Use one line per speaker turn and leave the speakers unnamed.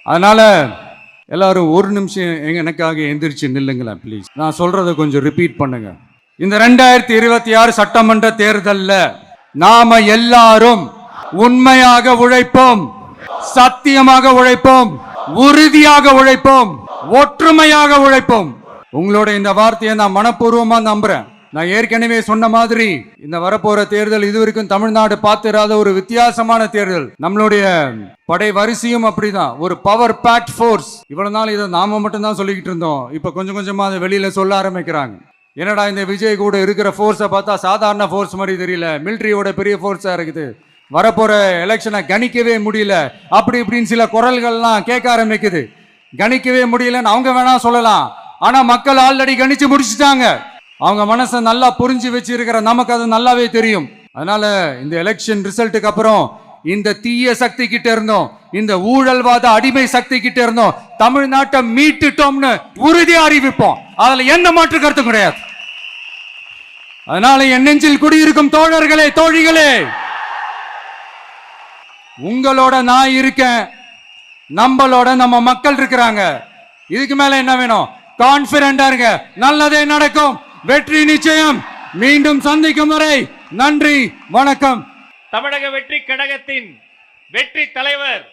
அதனால எல்லாரும் ஒரு நிமிஷம் எனக்காக எந்திரிச்சு நில்லுங்களேன் ப்ளீஸ். நான் சொல்றதை கொஞ்சம் ரிப்பீட் பண்ணுங்க. இந்த 2026 சட்டமன்ற தேர்தல்ல நாம எல்லாரும் உண்மையாக உழைப்போம், சத்தியமாக உழைப்போம், உறுதியாக உழைப்போம், ஒற்றுமையாக உழைப்போம். உங்களோட இந்த வார்த்தையை நான் மனப்பூர்வமா நம்புறேன். நான் ஏற்கனவே சொன்ன மாதிரி இந்த வரப்போற தேர்தல் இதுவரைக்கும் தமிழ்நாடு பார்த்திராத ஒரு வித்தியாசமான தேர்தல். நம்மளுடைய படை வரிசையும் அப்படிதான், ஒரு பவர் பேக்ட் ஃபோர்ஸ். இவ்வளவு நாள் இதை நாம மட்டும் தான் சொல்லிக்கிட்டு இருந்தோம். இப்ப கொஞ்சம் கொஞ்சமா அதை வெளியில சொல்ல ஆரம்பிக்கிறாங்க. என்னடா இந்த விஜய் கூட இருக்கிற ஃபோர்ஸை பார்த்தா சாதாரண ஃபோர்ஸ் மாதிரி தெரியல, மிலிட்ரியோட பெரிய ஃபோர்ஸா இருக்குது, வரப்போற எலெக்ஷனை கணிக்கவே முடியல, அப்படி இப்படின்னு சில குரல்கள்லாம் கேட்க ஆரம்பிக்குது. கணிக்கவே முடியலன்னு அவங்க வேணா சொல்லலாம், ஆனா மக்கள் ஆல்ரெடி கணிச்சு முடிச்சுட்டாங்க. அவங்க மனசை நல்லா புரிஞ்சு வச்சிருக்கிற நமக்கு அது நல்லாவே தெரியும். அதனால இந்த எலெக்ஷன் ரிசல்ட்டுக்கு அப்புறம் இந்த தீய சக்தி கிட்ட இருந்தோம், இந்த ஊழல்வாத அடிமை சக்தி கிட்ட இருந்தோம் தமிழ்நாட்டை மீட்டுட்டோம்னு உறுதியா அறிவிப்போம். அதுல எந்த மாற்று கருத்து கிடையாது. அதனால என் நெஞ்சில் குடியிருக்கும் தோழர்களே, தோழிகளே, உங்களோட நான் இருக்கேன், நம்மளோட நம்ம மக்கள் இருக்கிறாங்க. இதுக்கு மேல என்ன வேணும்? கான்பிடண்டா இருங்க, நல்லதே நடக்கும், வெற்றி நிச்சயம். மீண்டும் சந்திக்கும் வரை நன்றி, வணக்கம்.
தமிழக வெற்றி கழகத்தின் வெற்றி தலைவர்